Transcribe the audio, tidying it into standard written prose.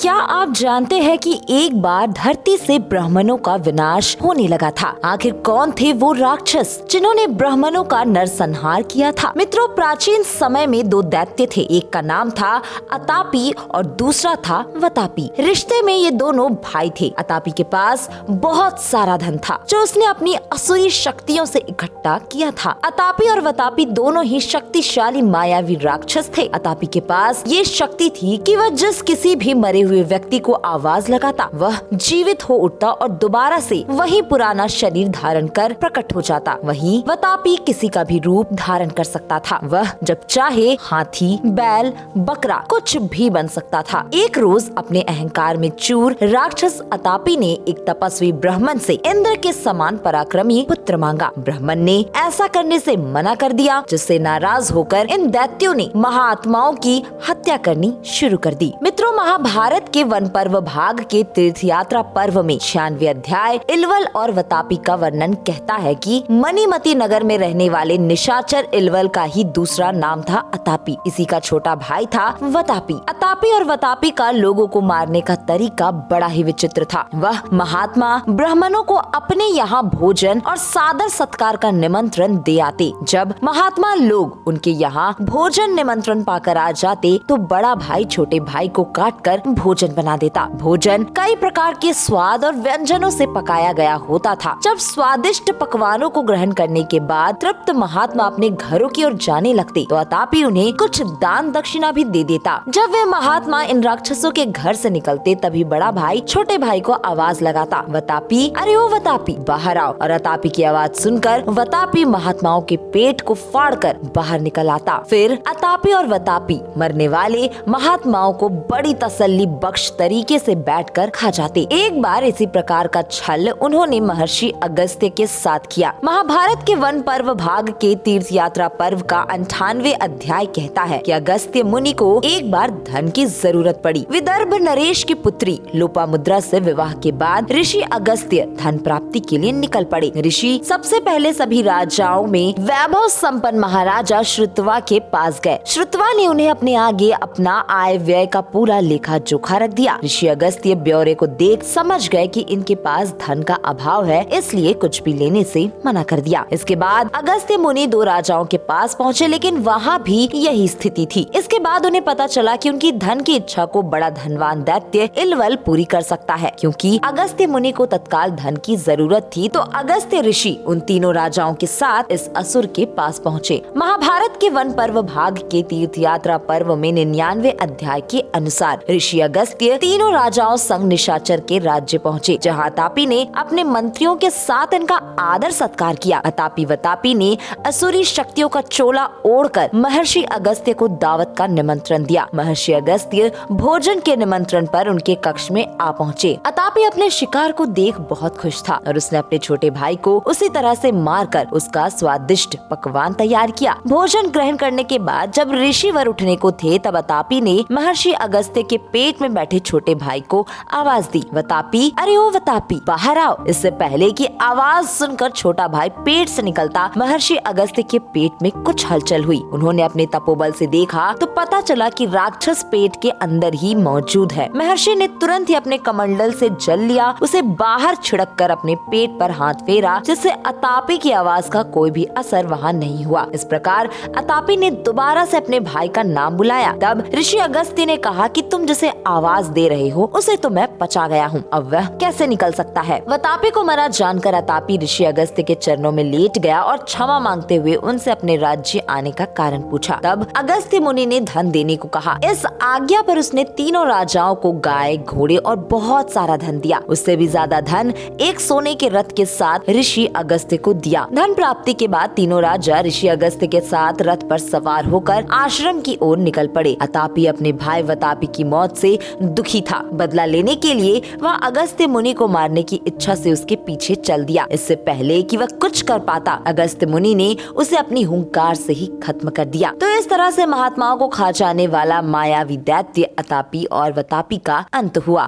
क्या आप जानते हैं कि एक बार धरती से ब्राह्मणों का विनाश होने लगा था। आखिर कौन थे वो राक्षस जिन्होंने ब्राह्मणों का नरसंहार किया था? मित्रों, प्राचीन समय में दो दैत्य थे। एक का नाम था अतापी और दूसरा था वतापी। रिश्ते में ये दोनों भाई थे। अतापी के पास बहुत सारा धन था जो उसने अपनी असुरी शक्तियों से इकट्ठा किया था। अतापी और वतापी दोनों ही शक्तिशाली मायावी राक्षस थे। अतापी के पास ये शक्ति थी कि वह जिस किसी भी मरे हुए व्यक्ति को आवाज लगाता वह जीवित हो उठता और दोबारा से वही पुराना शरीर धारण कर प्रकट हो जाता। वहीं वतापी किसी का भी रूप धारण कर सकता था। वह जब चाहे हाथी, बैल, बकरा कुछ भी बन सकता था। एक रोज अपने अहंकार में चूर राक्षस अतापी ने एक तपस्वी ब्राह्मण से इंद्र के समान पराक्रमी पुत्र मांगा। ब्राह्मण ने ऐसा करने से मना कर दिया, जिससे नाराज होकर इन दैत्यों ने महाआत्माओं की हत्या करनी शुरू कर दी। मित्रों, महाभारत के वन पर्व भाग के तीर्थ यात्रा पर्व में 96 अध्याय इलवल और वतापी का वर्णन कहता है कि मणिमती नगर में रहने वाले निशाचर इलवल का ही दूसरा नाम था अतापी। इसी का छोटा भाई था वतापी। अतापी और वतापी का लोगों को मारने का तरीका बड़ा ही विचित्र था। वह महात्मा ब्राह्मणों को अपने यहाँ भोजन और सादर सत्कार का निमंत्रण दे आते। जब महात्मा लोग उनके यहाँ भोजन निमंत्रण पाकर आ जाते तो बड़ा भाई छोटे भाई को काट कर भोजन बना देता। भोजन कई प्रकार के स्वाद और व्यंजनों से पकाया गया होता था। जब स्वादिष्ट पकवानों को ग्रहण करने के बाद तृप्त महात्मा अपने घरों की ओर जाने लगते तो अतापी उन्हें कुछ दान दक्षिणा भी दे देता। जब वे महात्मा इन राक्षसों के घर से निकलते तभी बड़ा भाई छोटे भाई को आवाज लगाता, वतापी, अरे ओ वतापी, बाहर आओ। और अतापी की आवाज सुनकर वतापी महात्माओं के पेट को फाड़कर बाहर निकल आता। फिर अतापी और वतापी मरने वाले महात्माओं को बड़ी तसल्ली बख्श तरीके से बैठकर खा जाते। एक बार इसी प्रकार का छल उन्होंने महर्षि अगस्त्य के साथ किया। महाभारत के वन पर्व भाग के तीर्थ यात्रा पर्व का 98 अध्याय कहता है कि अगस्त्य मुनि को एक बार धन की जरूरत पड़ी। विदर्भ नरेश की पुत्री लोपामुद्रा से विवाह के बाद ऋषि अगस्त्य धन प्राप्ति के लिए निकल पड़े। ऋषि सबसे पहले सभी राजाओं में वैभव संपन्न महाराजा श्रुतवा के पास गए। श्रुतवा ने उन्हें अपने आगे अपना आय व्यय का पूरा लेखा जोखा रख दिया। ऋषि अगस्त्य ब्यौरे को देख समझ गए कि इनके पास धन का अभाव है, इसलिए कुछ भी लेने से मना कर दिया। इसके बाद अगस्त्य मुनि दो राजाओं के पास पहुँचे, लेकिन वहाँ भी यही स्थिति थी। इसके बाद उन्हें पता चला कि उनकी धन की इच्छा को बड़ा धनवान दैत्य इलवल पूरी कर सकता है। क्योंकि अगस्त्य मुनि को तत्काल धन की जरूरत थी तो अगस्त्य ऋषि उन तीनों राजाओं के साथ इस असुर के पास पहुँचे। महाभारत के वन पर्व भाग के तीर्थ यात्रा पर्व में 99 अध्याय के अनुसार ऋषि अगस्त्य तीनों राजाओं संग निशाचर के राज्य पहुँचे, जहाँ अतापी ने अपने मंत्रियों के साथ इनका आदर सत्कार किया। अतापी वतापी ने असुरी शक्तियों का चोला ओढ़कर महर्षि अगस्त्य को दावत का निमंत्रण दिया। महर्षि अगस्त्य भोजन के निमंत्रण पर उनके कक्ष में आ पहुँचे। अतापी अपने शिकार को देख बहुत खुश था और उसने अपने छोटे भाई को उसी तरह से मारकर उसका स्वादिष्ट पकवान तैयार किया। भोजन ग्रहण करने के बाद जब ऋषि वर उठने को थे तब अतापी ने महर्षि अगस्त्य के पेट में बैठे छोटे भाई को आवाज दी, वतापी, अरे ओ वतापी, बाहर आओ। इससे पहले कि आवाज सुनकर छोटा भाई पेट से निकलता महर्षि अगस्त्य के पेट में कुछ हलचल हुई। उन्होंने अपने तपोबल से देखा तो पता चला कि राक्षस पेट के अंदर ही मौजूद है। महर्षि ने तुरंत ही अपने कमंडल से जल लिया, उसे बाहर छिड़क कर अपने पेट पर हाथ फेरा, जिससे अतापी की आवाज का कोई भी असर वहाँ नहीं हुआ। इस प्रकार अतापी ने दोबारा से अपने भाई का नाम बुलाया। तब ऋषि अगस्त्य ने कहा कि तुम जिसे आवाज दे रहे हो उसे तो मैं पचा गया हूँ, अब वह कैसे निकल सकता है। वतापी को मरा जानकर अतापी ऋषि अगस्त्य के चरणों में लेट गया और क्षमा मांगते हुए उनसे अपने राज्य आने का कारण पूछा। तब अगस्त्य मुनि ने धन देने को कहा। इस आज्ञा पर उसने तीनों राजाओं को गाय, घोड़े और बहुत सारा धन दिया। उससे भी ज्यादा धन एक सोने के रथ के साथ ऋषि अगस्त्य को दिया। धन प्राप्ति के बाद तीनों राजा ऋषि अगस्त्य के साथ रथ पर सवार होकर आश्रम की ओर निकल पड़े। अतापी अपने भाई वतापी की मौत से दुखी था। बदला लेने के लिए वह अगस्त्य मुनि को मारने की इच्छा से उसके पीछे चल दिया। इससे पहले कि वह कुछ कर पाता अगस्त्य मुनि ने उसे अपनी हुंकार से ही खत्म कर दिया। तो इस तरह से महात्माओं को खा जाने वाला मायावी दैत्य अतापी और वतापी का अंत हुआ।